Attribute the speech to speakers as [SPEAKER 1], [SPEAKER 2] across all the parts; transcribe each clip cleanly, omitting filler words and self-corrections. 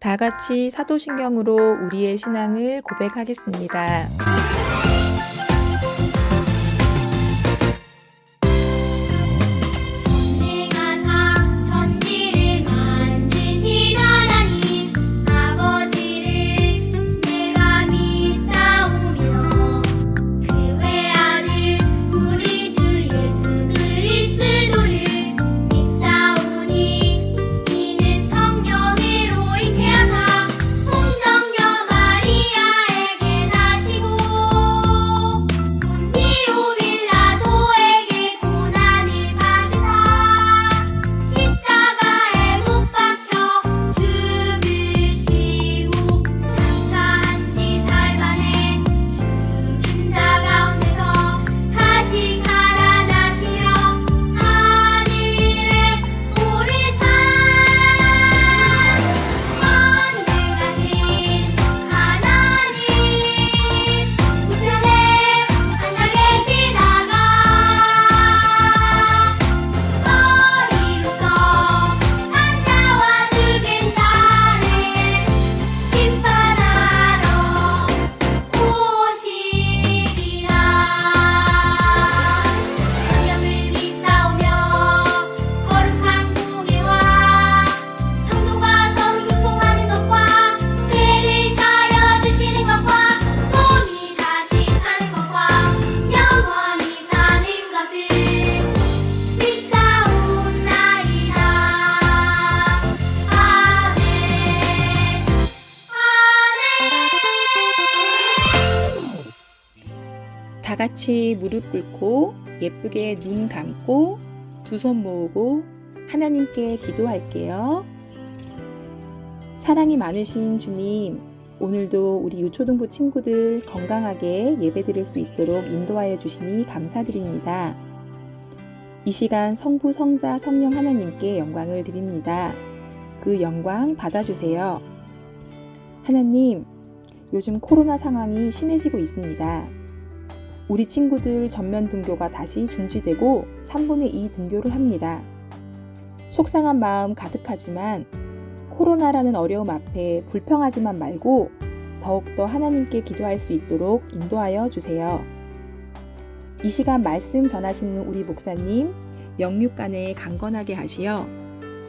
[SPEAKER 1] 다 같이 사도신경으로 우리의 신앙을 고백하겠습니다.
[SPEAKER 2] 전능하사 천지를 만드신 하나님 아버지를 내가 믿사오며 그 외아들 우리 주 예수 그리스도를 믿사오니 이는 성령으로 잉태하사 동정녀 마리아에게 나시고 본디오 빌라도에게 고난을 받으사 십자가에 못 박혀 죽으시고 장사한 지 사흘 만에 죽은 자 가운데서 다시 살아나시며 하늘에 오르사 전능하신 하나님 우편에 앉아 계시다가 머리로서 산자와 죽은 자를 심판하러 오시리라. 성령을 믿사오며 거룩한 공예와 성도가 서로 교통하는 것과 죄를 사하여 주시는 것과 몸이 다시 사는 것과 영원히 사는 것을 믿사옵나이다. 아멘.
[SPEAKER 1] 다 같이 무릎 꿇고 예쁘게 눈 감고 두 손 모으고 하나님께 기도할게요. 사랑이 많으신 주님, 오늘도 우리 유초등부 친구들 건강하게 예배드릴 수 있도록 인도하여 주시니 감사드립니다. 이 시간 성부, 성자, 성령 하나님께 영광을 드립니다. 그 영광 받아주세요. 하나님, 요즘 코로나 상황이 심해지고 있습니다. 우리 친구들 전면 등교가 다시 중지되고 3분의 2 등교를 합니다. 속상한 마음 가득하지만 코로나라는 어려움 앞에 불평하지만 말고 더욱더 하나님께 기도할 수 있도록 인도하여 주세요. 이 시간 말씀 전하시는 우리 목사님 영육간에 강건하게 하시어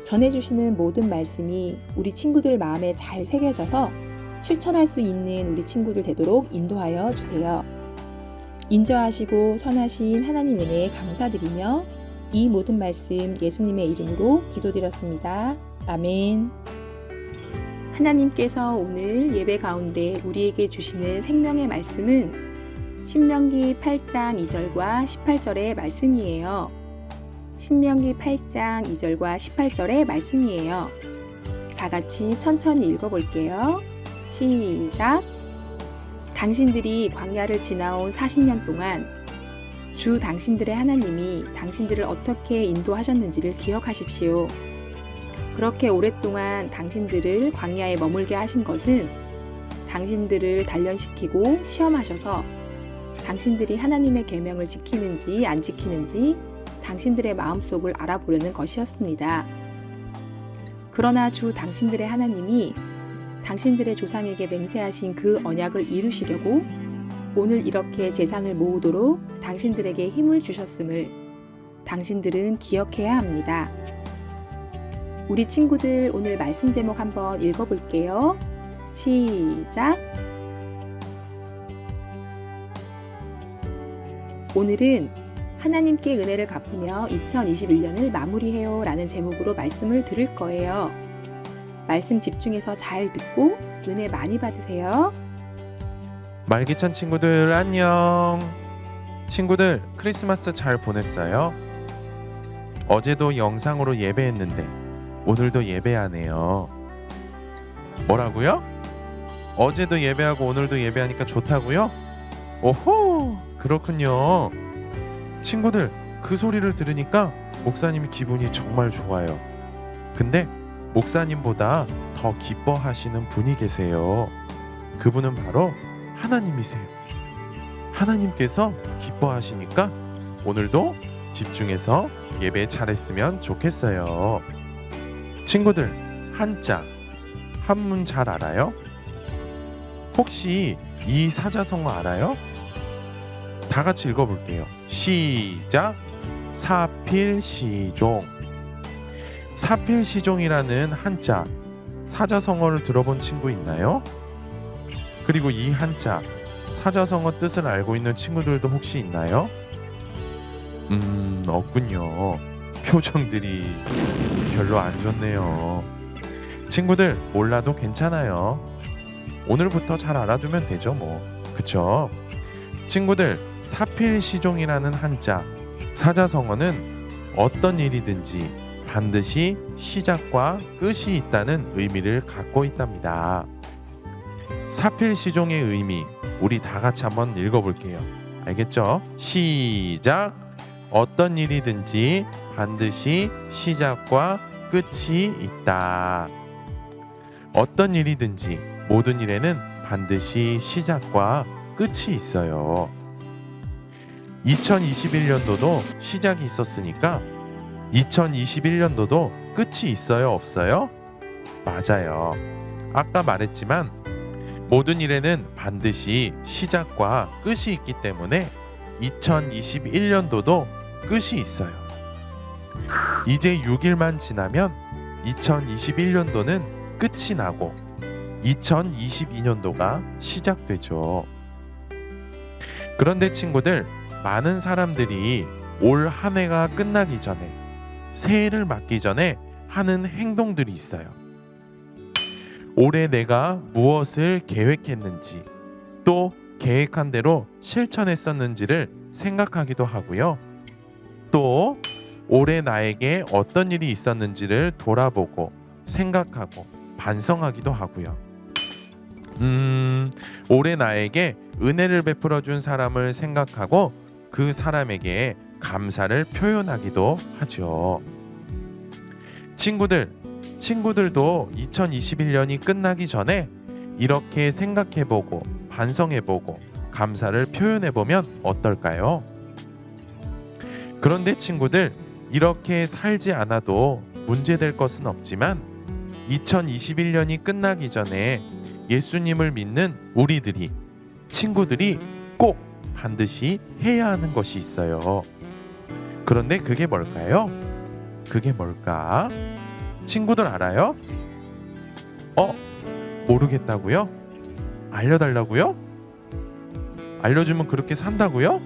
[SPEAKER 1] 전해주시는 모든 말씀이 우리 친구들 마음에 잘 새겨져서 실천할 수 있는 우리 친구들 되도록 인도하여 주세요. 인자하시고 선하신 하나님 은혜에 감사드리며 이 모든 말씀 예수님의 이름으로 기도드렸습니다. 아멘. 하나님께서 오늘 예배 가운데 우리에게 주시는 생명의 말씀은 신명기 8장 2절과 18절의 말씀이에요. 신명기 8장 2절과 18절의 말씀이에요. 다 같이 천천히 읽어볼게요. 시작! 당신들이 광야를 지나온 40년 동안 주 당신들의 하나님이 당신들을 어떻게 인도하셨는지를 기억하십시오. 그렇게 오랫동안 당신들을 광야에 머물게 하신 것은 당신들을 단련시키고 시험하셔서 당신들이 하나님의 계명을 지키는지 안 지키는지 당신들의 마음속을 알아보려는 것이었습니다. 그러나 주 당신들의 하나님이 당신들의 조상에게 맹세하신 그 언약을 이루시려고 오늘 이렇게 재산을 모으도록 당신들에게 힘을 주셨음을 당신들은 기억해야 합니다. 우리 친구들 오늘 말씀 제목 한번 읽어볼게요. 시작! 오늘은 하나님께 은혜를 갚으며 2021년을 마무리해요 라는 제목으로 말씀을 들을 거예요. 말씀 집중해서 잘 듣고 은혜 많이 받으세요.
[SPEAKER 3] 말기찬 친구들 안녕. 친구들 크리스마스 잘 보냈어요? 어제도 영상으로 예배했는데 오늘도 예배하네요. 뭐라고요? 어제도 예배하고 오늘도 예배하니까 좋다고요? 오호, 그렇군요. 친구들 그 소리를 들으니까 목사님이 기분이 정말 좋아요. 근데 목사님보다 더 기뻐하시는 분이 계세요. 그분은 바로 하나님이세요. 하나님께서 기뻐하시니까 오늘도 집중해서 예배 잘했으면 좋겠어요. 친구들, 한자 한문 잘 알아요? 혹시 이 사자성어 알아요? 다 같이 읽어볼게요. 시작. 사필시종. 사필시종이라는 한자 사자성어를 들어본 친구 있나요? 그리고 이 한자 사자성어 뜻을 알고 있는 친구들도 혹시 있나요? 없군요. 표정들이 별로 안 좋네요. 친구들 몰라도 괜찮아요. 오늘부터 잘 알아두면 되죠 뭐. 그쵸? 친구들, 사필시종이라는 한자 사자성어는 어떤 일이든지 반드시 시작과 끝이 있다는 의미를 갖고 있답니다. 사필시종의 의미 우리 다 같이 한번 읽어볼게요. 알겠죠? 시작. 어떤 일이든지 반드시 시작과 끝이 있다. 어떤 일이든지 모든 일에는 반드시 시작과 끝이 있어요. 2021년도도 시작이 있었으니까 2021년도도 끝이 있어요, 없어요? 맞아요. 아까 말했지만 모든 일에는 반드시 시작과 끝이 있기 때문에 2021년도도 끝이 있어요. 이제 6일만 지나면 2021년도는 끝이 나고 2022년도가 시작되죠. 그런데 친구들, 많은 사람들이 올 한 해가 끝나기 전에, 새해를 맞기 전에 하는 행동들이 있어요. 올해 내가 무엇을 계획했는지, 또 계획한 대로 실천했었는지를 생각하기도 하고요. 또 올해 나에게 어떤 일이 있었는지를 돌아보고 생각하고 반성하기도 하고요. 올해 나에게 은혜를 베풀어 준 사람을 생각하고 그 사람에게 감사를 표현하기도 하죠. 친구들도 2021년이 끝나기 전에 이렇게 생각해보고 반성해보고 감사를 표현해보면 어떨까요? 그런데 친구들, 이렇게 살지 않아도 문제될 것은 없지만 2021년이 끝나기 전에 예수님을 믿는 우리들이, 친구들이 꼭 반드시 해야 하는 것이 있어요. 그런데 그게 뭘까요? 그게 뭘까? 친구들 알아요? 모르겠다고요? 알려달라고요? 알려주면 그렇게 산다고요?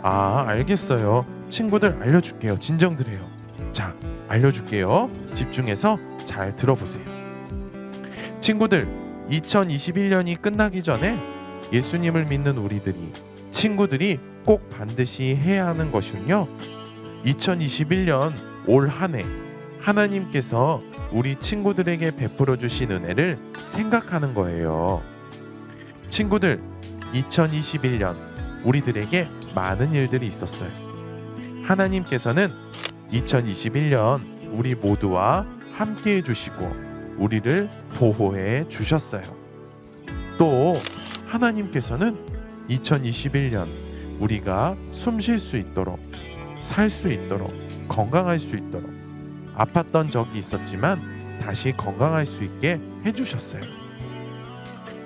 [SPEAKER 3] 알겠어요. 친구들 알려줄게요. 진정드려요. 자, 알려줄게요. 집중해서 잘 들어보세요. 친구들, 2021년이 끝나기 전에 예수님을 믿는 우리들이, 친구들이 꼭 반드시 해야 하는 것은요, 2021년 올 한 해 하나님께서 우리 친구들에게 베풀어 주신 은혜를 생각하는 거예요. 친구들, 2021년 우리들에게 많은 일들이 있었어요. 하나님께서는 2021년 우리 모두와 함께 해주시고 우리를 보호해 주셨어요. 또 하나님께서는 2021년 우리가 숨 쉴 수 있도록, 살 수 있도록, 건강할 수 있도록, 아팠던 적이 있었지만 다시 건강할 수 있게 해주셨어요.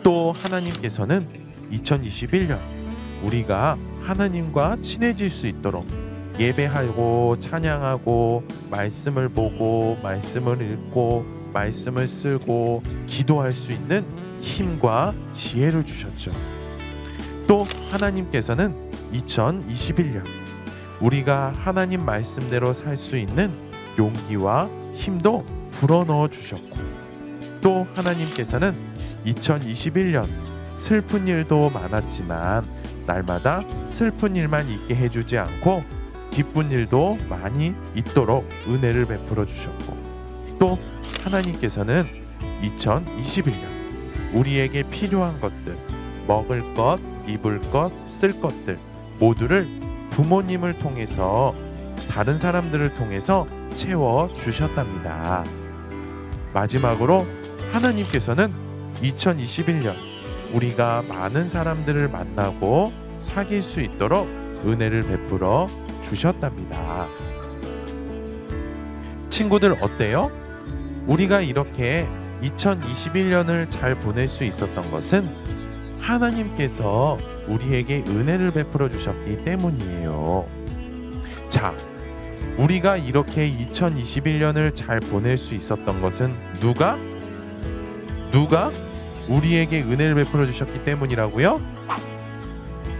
[SPEAKER 3] 또 하나님께서는 2021년 우리가 하나님과 친해질 수 있도록 예배하고 찬양하고 말씀을 보고 말씀을 읽고 말씀을 쓰고 기도할 수 있는 힘과 지혜를 주셨죠. 또 하나님께서는 2021년 우리가 하나님 말씀대로 살 수 있는 용기와 힘도 불어넣어 주셨고, 또 하나님께서는 2021년 슬픈 일도 많았지만 날마다 슬픈 일만 있게 해주지 않고 기쁜 일도 많이 있도록 은혜를 베풀어 주셨고, 또 하나님께서는 2021년 우리에게 필요한 것들, 먹을 것, 입을 것, 쓸 것들 모두를 부모님을 통해서, 다른 사람들을 통해서 채워 주셨답니다. 마지막으로 하나님께서는 2021년 우리가 많은 사람들을 만나고 사귈 수 있도록 은혜를 베풀어 주셨답니다. 친구들 어때요? 우리가 이렇게 2021년을 잘 보낼 수 있었던 것은 하나님께서 우리에게 은혜를 베풀어 주셨기 때문이에요. 자, 우리가 이렇게 2021년을 잘 보낼 수 있었던 것은 누가 우리에게 은혜를 베풀어 주셨기 때문이라고요?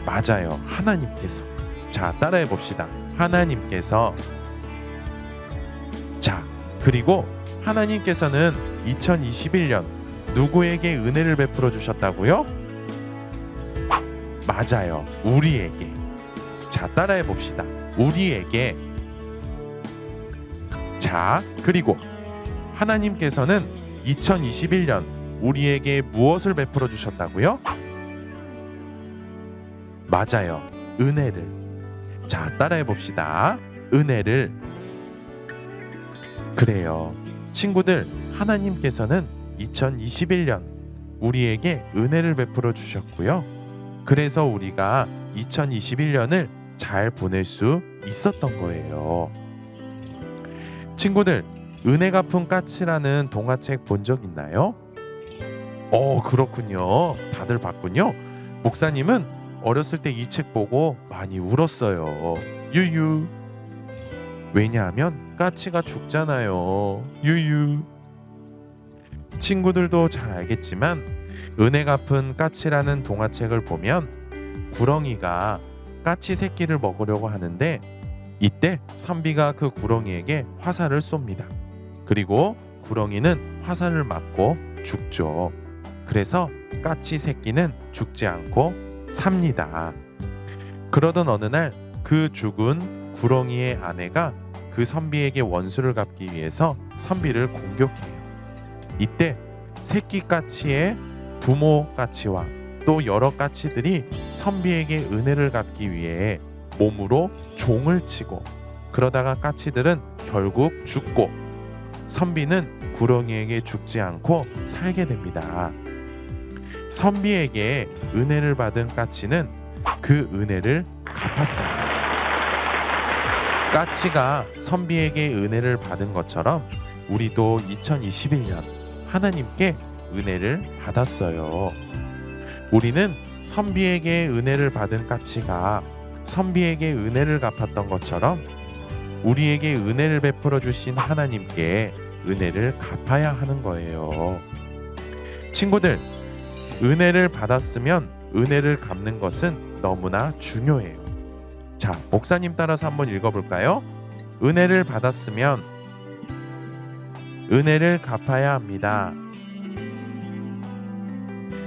[SPEAKER 3] 맞아요. 하나님께서. 자, 따라해 봅시다. 하나님께서. 자, 그리고 하나님께서는 2021년 누구에게 은혜를 베풀어 주셨다고요? 맞아요. 우리에게. 자, 따라해 봅시다. 우리에게. 자, 그리고 하나님께서는 2021년 우리에게 무엇을 베풀어 주셨다고요? 맞아요. 은혜를. 자, 따라해 봅시다. 은혜를. 그래요. 친구들, 하나님께서는 2021년 우리에게 은혜를 베풀어 주셨고요. 그래서 우리가 2021년을 잘 보낼 수 있었던 거예요. 친구들, 은혜 갚은 까치라는 동화책 본 적 있나요? 그렇군요. 다들 봤군요. 목사님은 어렸을 때 이 책 보고 많이 울었어요. 유유. 왜냐하면 까치가 죽잖아요. 유유. 친구들도 잘 알겠지만 은혜 갚은 까치라는 동화책을 보면 구렁이가 까치 새끼를 먹으려고 하는데 이때 선비가 그 구렁이에게 화살을 쏩니다. 그리고 구렁이는 화살을 맞고 죽죠. 그래서 까치 새끼는 죽지 않고 삽니다. 그러던 어느 날 그 죽은 구렁이의 아내가 그 선비에게 원수를 갚기 위해서 선비를 공격해요. 이때 새끼 까치의 부모 까치와 또 여러 까치들이 선비에게 은혜를 갚기 위해 몸으로 종을 치고, 그러다가 까치들은 결국 죽고 선비는 구렁이에게 죽지 않고 살게 됩니다. 선비에게 은혜를 받은 까치는 그 은혜를 갚았습니다. 까치가 선비에게 은혜를 받은 것처럼 우리도 2021년 하나님께 은혜를 받았어요. 우리는 선비에게 은혜를 받은 까치가 선비에게 은혜를 갚았던 것처럼 우리에게 은혜를 베풀어 주신 하나님께 은혜를 갚아야 하는 거예요. 친구들, 은혜를 받았으면 은혜를 갚는 것은 너무나 중요해요. 자, 목사님 따라서 한번 읽어볼까요? 은혜를 받았으면 은혜를 갚아야 합니다.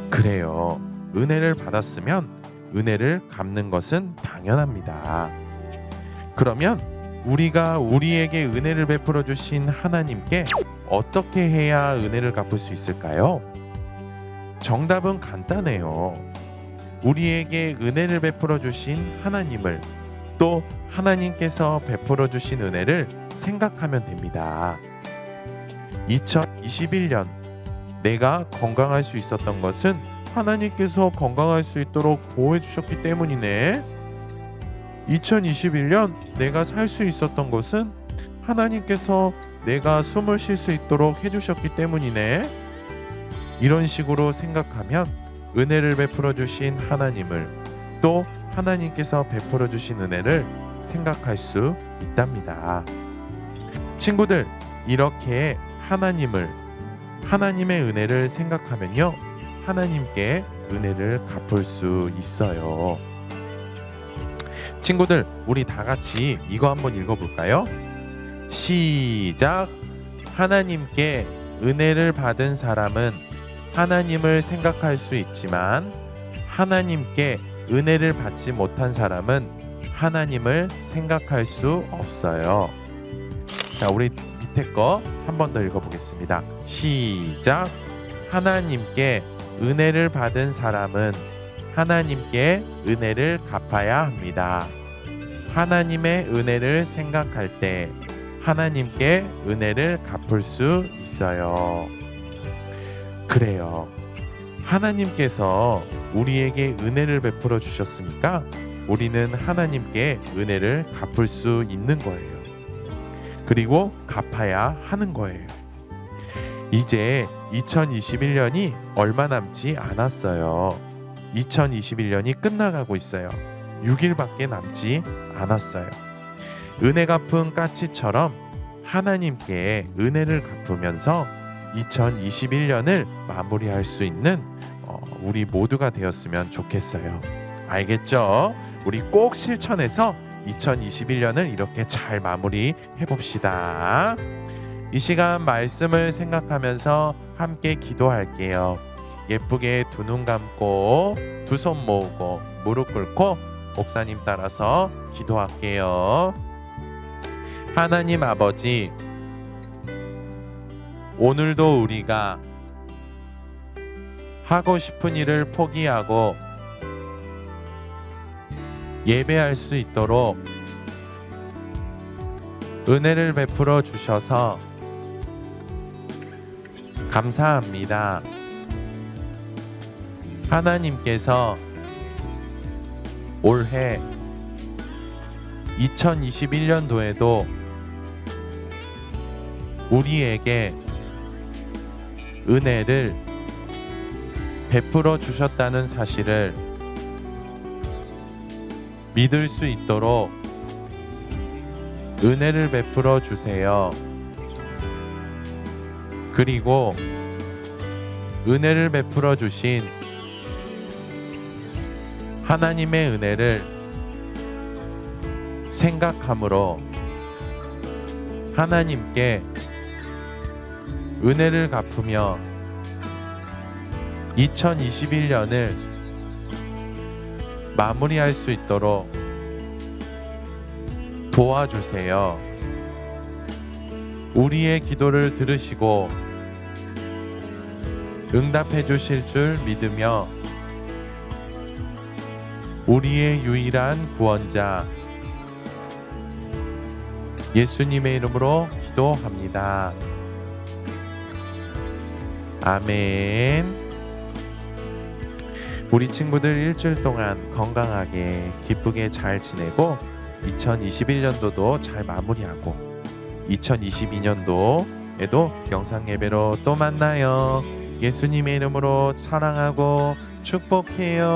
[SPEAKER 3] 그래요. 은혜를 받았으면 은혜를 갚는 것은 당연합니다. 그러면 우리가 우리에게 은혜를 베풀어 주신 하나님께 어떻게 해야 은혜를 갚을 수 있을까요? 정답은 간단해요. 우리에게 은혜를 베풀어 주신 하나님을, 또 하나님께서 베풀어 주신 은혜를 생각하면 됩니다. 2021년 내가 건강할 수 있었던 것은 하나님께서 건강할 수 있도록 보호해 주셨기 때문이네. 2021년 내가 살 수 있었던 것은 하나님께서 내가 숨을 쉴 수 있도록 해주셨기 때문이네. 이런 식으로 생각하면 은혜를 베풀어 주신 하나님을, 또 하나님께서 베풀어 주신 은혜를 생각할 수 있답니다. 친구들, 이렇게 하나님의 은혜를 생각하면요, 하나님께 은혜를 갚을 수 있어요. 친구들, 우리 다 같이 이거 한번 읽어볼까요? 시작. 하나님께 은혜를 받은 사람은 하나님을 생각할 수 있지만 하나님께 은혜를 받지 못한 사람은 하나님을 생각할 수 없어요. 자, 우리 밑에 거 한 번 더 읽어보겠습니다. 시작. 하나님께 은혜를 받은 사람은 하나님께 은혜를 갚아야 합니다. 하나님의 은혜를 생각할 때 하나님께 은혜를 갚을 수 있어요. 그래요. 하나님께서 우리에게 은혜를 베풀어 주셨으니까 우리는 하나님께 은혜를 갚을 수 있는 거예요. 그리고 갚아야 하는 거예요. 이제 2021년이 얼마 남지 않았어요. 2021년이 끝나가고 있어요. 6일밖에 남지 않았어요. 은혜 갚은 까치처럼 하나님께 은혜를 갚으면서 2021년을 마무리할 수 있는 우리 모두가 되었으면 좋겠어요. 알겠죠? 우리 꼭 실천해서 2021년을 이렇게 잘 마무리해 봅시다. 이 시간 말씀을 생각하면서 함께 기도할게요. 예쁘게 두 눈 감고 두 손 모으고 무릎 꿇고 목사님 따라서 기도할게요. 하나님 아버지, 오늘도 우리가 하고 싶은 일을 포기하고 예배할 수 있도록 은혜를 베풀어 주셔서 감사합니다. 하나님께서 올해 2021년도에도 우리에게 은혜를 베풀어 주셨다는 사실을 믿을 수 있도록 은혜를 베풀어 주세요. 그리고 은혜를 베풀어 주신 하나님의 은혜를 생각함으로 하나님께 은혜를 갚으며 2021년을 마무리할 수 있도록 도와주세요. 우리의 기도를 들으시고 응답해 주실 줄 믿으며 우리의 유일한 구원자 예수님의 이름으로 기도합니다. 아멘. 우리 친구들 일주일 동안 건강하게 기쁘게 잘 지내고 2021년도도 잘 마무리하고 2022년도에도 영상 예배로 또 만나요. 예수님의 이름으로 사랑하고 축복해요.